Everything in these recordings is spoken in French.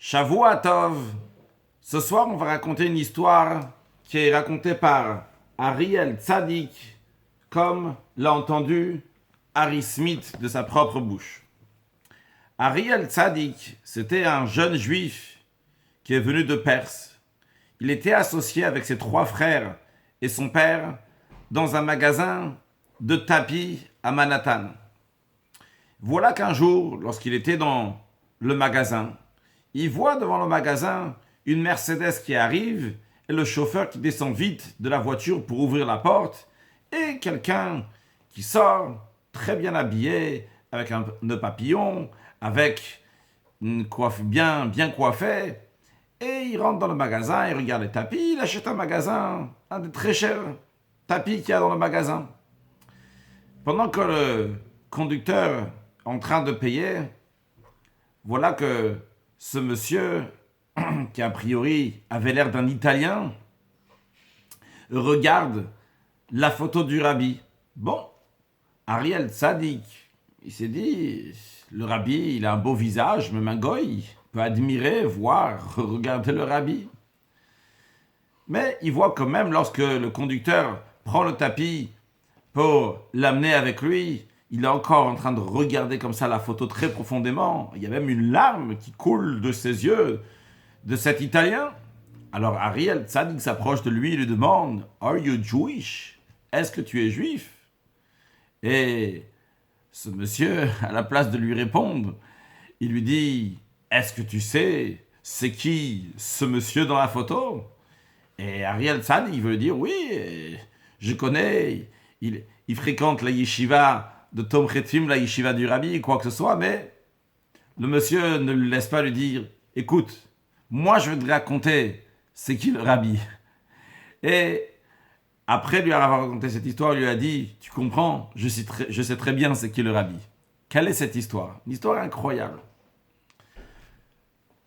Shavua Tov. Ce soir, on va raconter une histoire qui est racontée par Ariel Tzadik, comme l'a entendu Harry Smith de sa propre bouche. Ariel Tzadik, c'était un jeune juif qui est venu de Perse. Il était associé avec ses trois frères et son père dans un magasin de tapis à Manhattan. Voilà qu'un jour, lorsqu'il était dans le magasin, il voit devant le magasin une Mercedes qui arrive et le chauffeur qui descend vite de la voiture pour ouvrir la porte et quelqu'un qui sort très bien habillé avec un nœud papillon, avec une coiffe bien coiffée, et il rentre dans le magasin, il regarde les tapis, il achète un des très chers tapis qu'il y a dans le magasin. Pendant que le conducteur est en train de payer, voilà que ce monsieur, qui a priori avait l'air d'un Italien, regarde la photo du rabbi. Bon, Ariel Tzadik, il s'est dit, le rabbi, il a un beau visage, même un goy, peut admirer, voir, regarder le rabbi. Mais il voit quand même, lorsque le conducteur prend le tapis pour l'amener avec lui, il est encore en train de regarder comme ça la photo très profondément. Il y a même une larme qui coule de ses yeux de cet Italien. Alors Ariel Tzadik s'approche de lui et lui demande « Are you Jewish? Est-ce que tu es juif ?» Et ce monsieur, à la place de lui répondre, il lui dit « Est-ce que tu sais c'est qui ce monsieur dans la photo ?» Et Ariel Tzadik veut dire « Oui, je connais, il fréquente la yeshiva de Tom Chetim, la yeshiva du rabbi, quoi que ce soit, mais le monsieur ne lui laisse pas lui dire « Écoute, moi je vais te raconter c'est qui le rabbi. » Et après lui avoir raconté cette histoire, il lui a dit « Tu comprends, je sais très bien c'est qui le rabbi. » Quelle est cette histoire? Une histoire incroyable.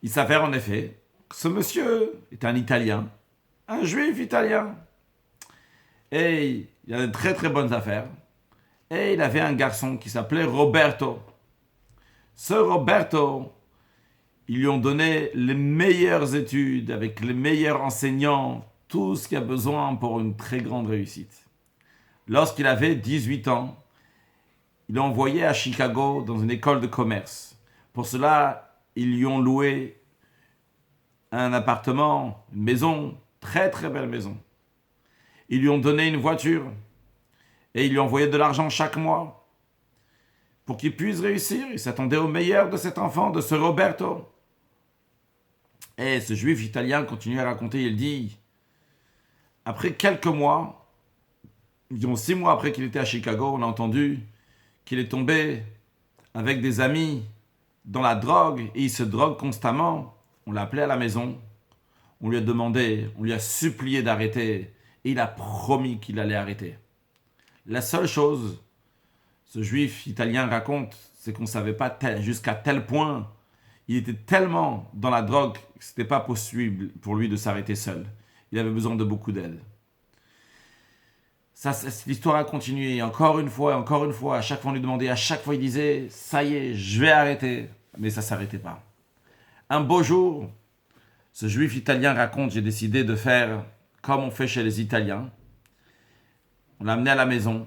Il s'avère en effet que ce monsieur est un Italien, un juif italien. Et il a de très très bonnes affaires. Et il avait un garçon qui s'appelait Roberto. Ce Roberto, ils lui ont donné les meilleures études, avec les meilleurs enseignants, tout ce qu'il y a besoin pour une très grande réussite. Lorsqu'il avait 18 ans, il l'a envoyé à Chicago dans une école de commerce. Pour cela, ils lui ont loué un appartement, une maison, très très belle maison. Ils lui ont donné une voiture et ils lui ont envoyé de l'argent chaque mois pour qu'il puisse réussir. Il s'attendait au meilleur de cet enfant, de ce Roberto. Et ce juif italien continue à raconter, il dit, après quelques mois, environ 6 mois après qu'il était à Chicago, on a entendu qu'il est tombé avec des amis dans la drogue et il se drogue constamment. On l'a appelé à la maison, on lui a demandé, on lui a supplié d'arrêter et il a promis qu'il allait arrêter. La seule chose, ce juif italien raconte, c'est qu'on ne savait pas jusqu'à tel point, il était tellement dans la drogue que ce n'était pas possible pour lui de s'arrêter seul. Il avait besoin de beaucoup d'aide. L'histoire a continué, encore une fois, à chaque fois on lui demandait, à chaque fois il disait, ça y est, je vais arrêter. Mais ça ne s'arrêtait pas. Un beau jour, ce juif italien raconte, j'ai décidé de faire comme on fait chez les Italiens. On l'a amené à la maison,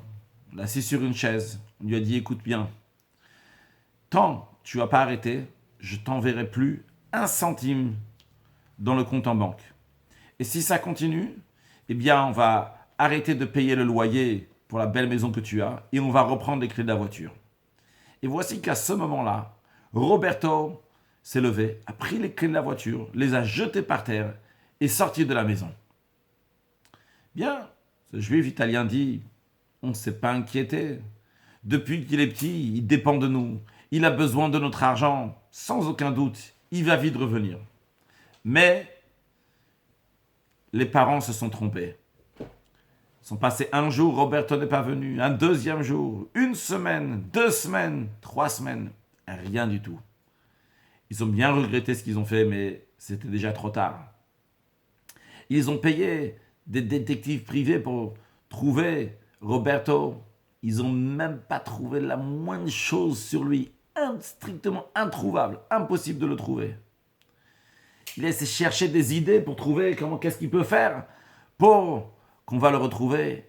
on l'a assis sur une chaise, on lui a dit, écoute bien, tant tu ne vas pas arrêter, je t'enverrai plus un centime dans le compte en banque. Et si ça continue, eh bien, on va arrêter de payer le loyer pour la belle maison que tu as et on va reprendre les clés de la voiture. Et voici qu'à ce moment-là, Roberto s'est levé, a pris les clés de la voiture, les a jetées par terre et sorti de la maison. Bien, ce juif italien dit, on ne s'est pas inquiété. Depuis qu'il est petit, il dépend de nous. Il a besoin de notre argent, sans aucun doute. Il va vite revenir. Mais les parents se sont trompés. Ils sont passés un jour, Roberto n'est pas venu. Un deuxième jour, 1 semaine, 2 semaines, 3 semaines. Rien du tout. Ils ont bien regretté ce qu'ils ont fait, mais c'était déjà trop tard. Ils ont payé des détectives privés pour trouver Roberto. Ils n'ont même pas trouvé la moindre chose sur lui. Strictement introuvable, impossible de le trouver. Il a essayé de chercher des idées pour trouver qu'est-ce qu'il peut faire pour qu'on va le retrouver.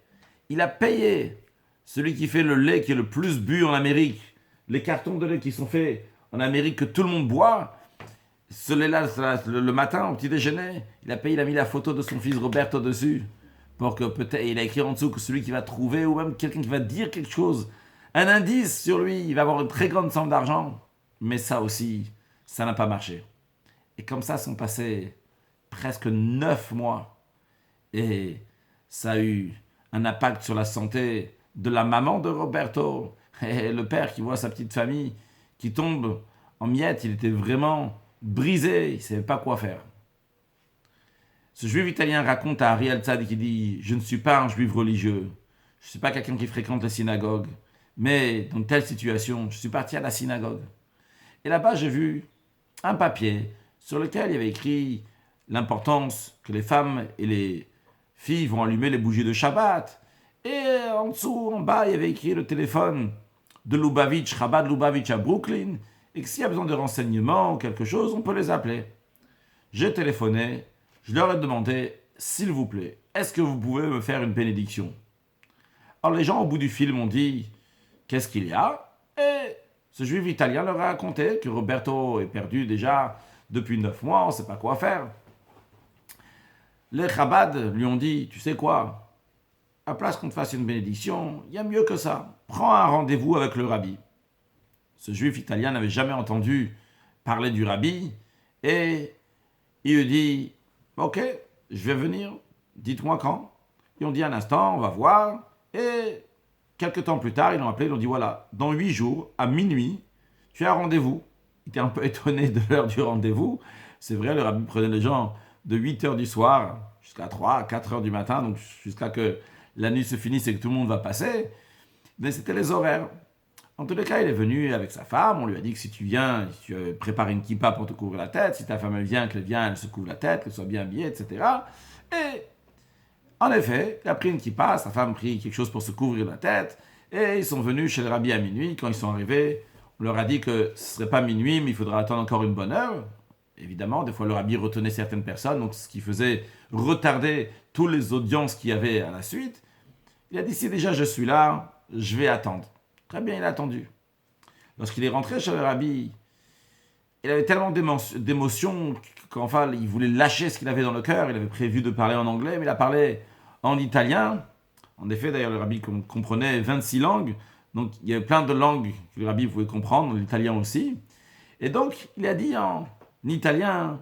Il a payé celui qui fait le lait qui est le plus bu en Amérique. Les cartons de lait qui sont faits en Amérique que tout le monde boit. Ce lait-là, le matin, au petit déjeuner, il a mis la photo de son fils Roberto dessus. Pour que peut-être, il a écrit en dessous que celui qui va trouver, ou même quelqu'un qui va dire quelque chose, un indice sur lui, il va avoir une très grande somme d'argent. Mais ça aussi, ça n'a pas marché. Et comme ça sont passés presque 9 mois. Et ça a eu un impact sur la santé de la maman de Roberto. Et le père qui voit sa petite famille qui tombe en miettes, il était vraiment brisé, il ne savait pas quoi faire. Ce juif italien raconte à Ariel Tzad qui dit « Je ne suis pas un juif religieux, je ne suis pas quelqu'un qui fréquente la synagogue, mais dans telle situation, je suis parti à la synagogue. Et là-bas, j'ai vu un papier sur lequel il y avait écrit l'importance que les femmes et les filles vont allumer les bougies de Shabbat. Et en dessous, en bas, il y avait écrit le téléphone de Lubavitch, Chabad Lubavitch à Brooklyn, et que s'il y a besoin de renseignements ou quelque chose, on peut les appeler. J'ai téléphoné, je leur ai demandé, s'il vous plaît, est-ce que vous pouvez me faire une bénédiction? Alors les gens au bout du fil m'ont dit, qu'est-ce qu'il y a? Et ce juif italien leur a raconté que Roberto est perdu déjà depuis 9 mois, on ne sait pas quoi faire. Les Chabad lui ont dit, tu sais quoi? À place qu'on te fasse une bénédiction, il y a mieux que ça. Prends un rendez-vous avec le rabbi. Ce juif italien n'avait jamais entendu parler du rabbi et il lui dit, ok, je vais venir, dites-moi quand. Ils ont dit un instant, on va voir. Et quelques temps plus tard, ils l'ont appelé, ils ont dit, voilà, dans 8 jours, à minuit, tu as un rendez-vous. Il était un peu étonné de l'heure du rendez-vous. C'est vrai, le rabbi prenait les gens de 8 heures du soir jusqu'à 3, 4 heures du matin, donc jusqu'à que la nuit se finisse et que tout le monde va passer. Mais c'était les horaires. En tous les cas, il est venu avec sa femme. On lui a dit que si tu viens, si tu prépares une kippa pour te couvrir la tête, si ta femme elle vient, elle se couvre la tête, qu'elle soit bien habillée, etc. Et en effet, il a pris une kippa, sa femme a pris quelque chose pour se couvrir la tête, et ils sont venus chez le rabbi à minuit. Quand ils sont arrivés, on leur a dit que ce ne serait pas minuit, mais il faudra attendre encore une bonne heure. Évidemment, des fois le rabbi retenait certaines personnes, donc ce qui faisait retarder toutes les audiences qu'il y avait à la suite. Il a dit, si déjà je suis là, je vais attendre. Très bien, il a attendu. Lorsqu'il est rentré chez le rabbi, il avait tellement d'émotions qu'enfin, il voulait lâcher ce qu'il avait dans le cœur. Il avait prévu de parler en anglais, mais il a parlé en italien. En effet, d'ailleurs, le rabbi comprenait 26 langues. Donc, il y avait plein de langues que le rabbi pouvait comprendre, l'italien aussi. Et donc, il a dit en italien,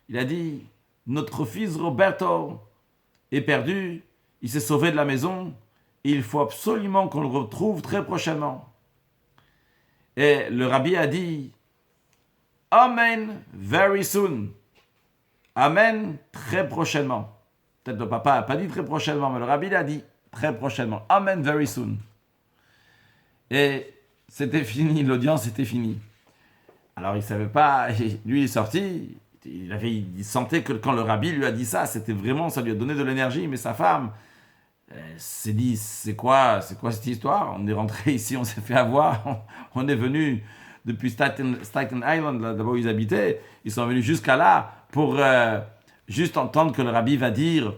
il a dit, notre fils Roberto est perdu, il s'est sauvé de la maison, il faut absolument qu'on le retrouve très prochainement. Et le rabbi a dit, Amen, very soon. Amen, très prochainement. Peut-être le papa n'a pas dit très prochainement, mais le rabbi l'a dit très prochainement. Amen, very soon. Et c'était fini, l'audience était finie. Alors il ne savait pas, lui il est sorti, il sentait que quand le rabbi lui a dit ça, c'était vraiment, ça lui a donné de l'énergie, mais sa femme s'est dit, c'est quoi cette histoire? On est rentré ici, on s'est fait avoir, on est venu depuis Staten Island, là où ils habitaient, ils sont venus jusqu'à là pour juste entendre que le rabbi va dire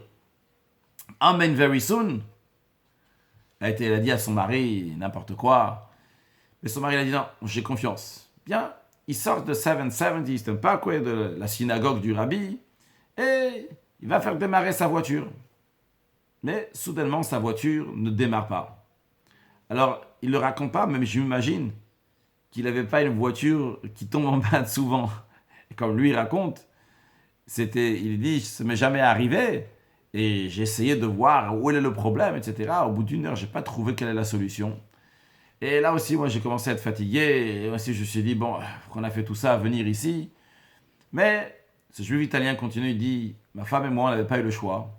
Amen very soon. Elle a dit à son mari n'importe quoi, mais son mari a dit non, j'ai confiance. Bien, il sort de 770 Eastern Parkway, de la synagogue du rabbi, et il va faire démarrer sa voiture. Mais soudainement, sa voiture ne démarre pas. Alors, il ne le raconte pas, mais j'imagine qu'il n'avait pas une voiture qui tombe en panne souvent. Et comme lui raconte, il dit, ça ne m'est jamais arrivé, et j'ai essayé de voir où est le problème, etc. Au bout d'une heure, je n'ai pas trouvé quelle est la solution. Et là aussi, moi, j'ai commencé à être fatigué, et aussi, je me suis dit, bon, qu'on a fait tout ça, à venir ici. Mais ce juif italien continue, il dit, ma femme et moi, on n'avait pas eu le choix.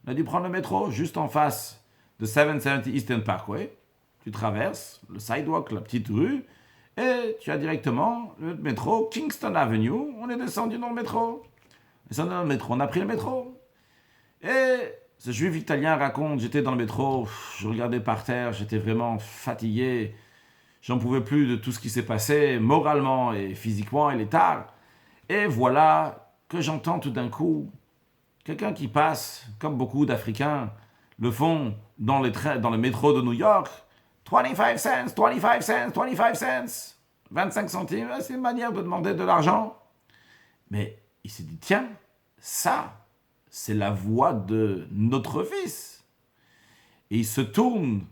On a dû prendre le métro juste en face de 770 Eastern Parkway. Tu traverses le sidewalk, la petite rue, et tu as directement le métro Kingston Avenue. On est descendu dans le métro. On a pris le métro. Et ce juif italien raconte, j'étais dans le métro, je regardais par terre, j'étais vraiment fatigué. J'en pouvais plus de tout ce qui s'est passé, moralement et physiquement, il est tard. Et voilà que j'entends tout d'un coup quelqu'un qui passe, comme beaucoup d'Africains le font dans le métro de New York, 25 cents, 25 cents, 25 cents, 25 centimes, c'est une manière de demander de l'argent. Mais il s'est dit, tiens, ça, c'est la voix de notre fils. Et il se tourne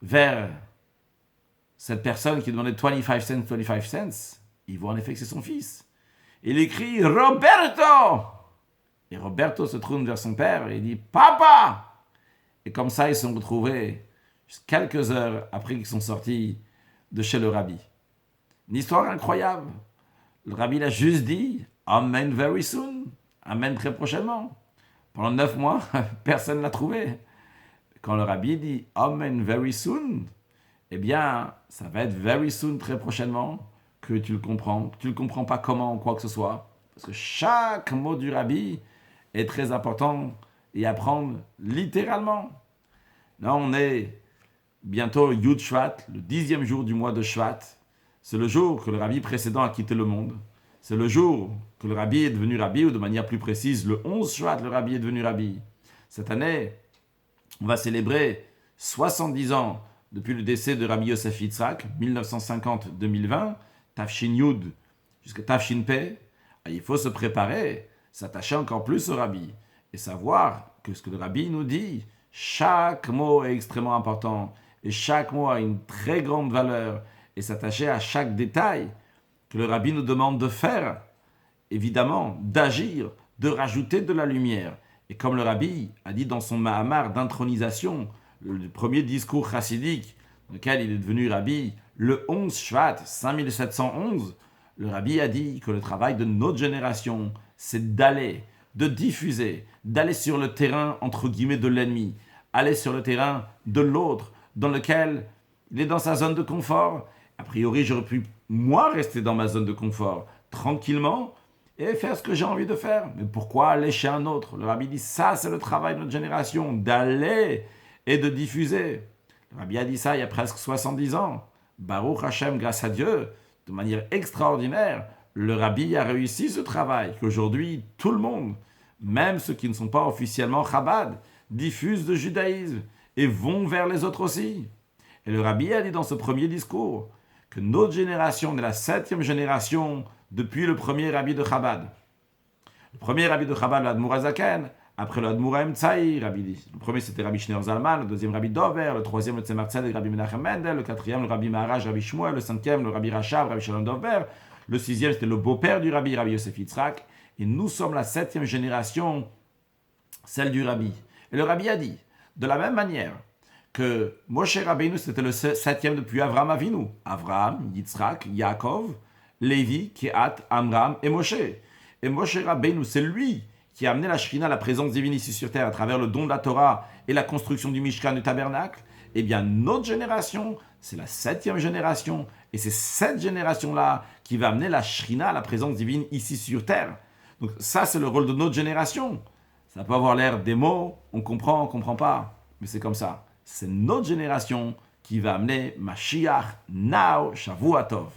vers cette personne qui demandait 25 cents, 25 cents. Il voit en effet que c'est son fils. Il écrit Roberto. Et Roberto se tourne vers son père et il dit Papa. Et comme ça, ils se sont retrouvés quelques heures après qu'ils sont sortis de chez le rabbi. Une histoire incroyable. Le rabbi l'a juste dit Amen very soon. Amen très prochainement. Pendant 9 mois, personne ne l'a trouvé. Quand le rabbi dit Amen very soon, eh bien, ça va être very soon très prochainement que tu le comprends. Que tu ne le comprends pas comment ou quoi que ce soit. Parce que chaque mot du rabbi est très important et à prendre littéralement. Là, on est bientôt Yud Shvat, le 10e jour du mois de Shvat. C'est le jour que le rabbi précédent a quitté le monde. C'est le jour que le rabbi est devenu rabbi, ou de manière plus précise, le 11 Shvat, le rabbi est devenu rabbi. Cette année, on va célébrer 70 ans depuis le décès de Rabbi Yosef Yitzhak, 1950-2020, Tafshin Yud jusqu'à Tafshin Pei. Il faut se préparer, s'attacher encore plus au rabbi et savoir que ce que le rabbi nous dit, chaque mot est extrêmement important et chaque mot a une très grande valeur et s'attacher à chaque détail que le rabbi nous demande de faire, évidemment, d'agir, de rajouter de la lumière. Et comme le rabbi a dit dans son Mahamar d'intronisation, le premier discours chassidique, dans lequel il est devenu rabbi, le 11 Shvat, 5711, le rabbi a dit que le travail de notre génération, c'est d'aller, de diffuser, d'aller sur le terrain, entre guillemets, de l'ennemi, aller sur le terrain de l'autre, dans lequel il est dans sa zone de confort. A priori, j'aurais pu, moi, rester dans ma zone de confort, tranquillement, et faire ce que j'ai envie de faire. Mais pourquoi aller chez un autre? Le rabbi dit, ça, c'est le travail de notre génération, d'aller et de diffuser. Le rabbi a dit ça il y a presque 70 ans. Baruch Hashem, grâce à Dieu, de manière extraordinaire, le rabbi a réussi ce travail, qu'aujourd'hui, tout le monde, même ceux qui ne sont pas officiellement Chabad, diffusent le judaïsme et vont vers les autres aussi. Et le rabbi a dit dans ce premier discours que notre génération est la 7e génération depuis le premier rabbi de Chabad. Le premier rabbi de Chabad, l'Admour Hazaken, après le Admour Haemtsaï, le premier c'était Rabbi Shneur Zalman, le deuxième Rabbi Dover, le troisième le Tzemar Tzedek, Rabbi Menachem Mendel, le quatrième le Rabbi Maharaj, Rabbi Shmuel, le cinquième le Rabbi Rachab, Rabbi Shalom Dover, le sixième c'était le beau-père du Rabbi, Rabbi Yosef Yitzhak, et nous sommes la 7e génération, celle du Rabbi. Et le Rabbi a dit, de la même manière que Moshe Rabbeinu c'était le 7e depuis Avraham Avinu, Avraham, Yitzhak, Yaakov, Lévi, Kehat, Amram et Moshe. Et Moshe Rabbeinu, c'est lui qui a amené la Shrina, la présence divine ici sur terre, à travers le don de la Torah et la construction du Mishkan, du tabernacle. Eh bien, notre génération, c'est la 7e génération. Et c'est cette génération-là qui va amener la Shrina, la présence divine ici sur terre. Donc ça, c'est le rôle de notre génération. Ça peut avoir l'air des mots, on comprend pas. Mais c'est comme ça. C'est notre génération qui va amener Mashiach, Now, Shavuot Tov.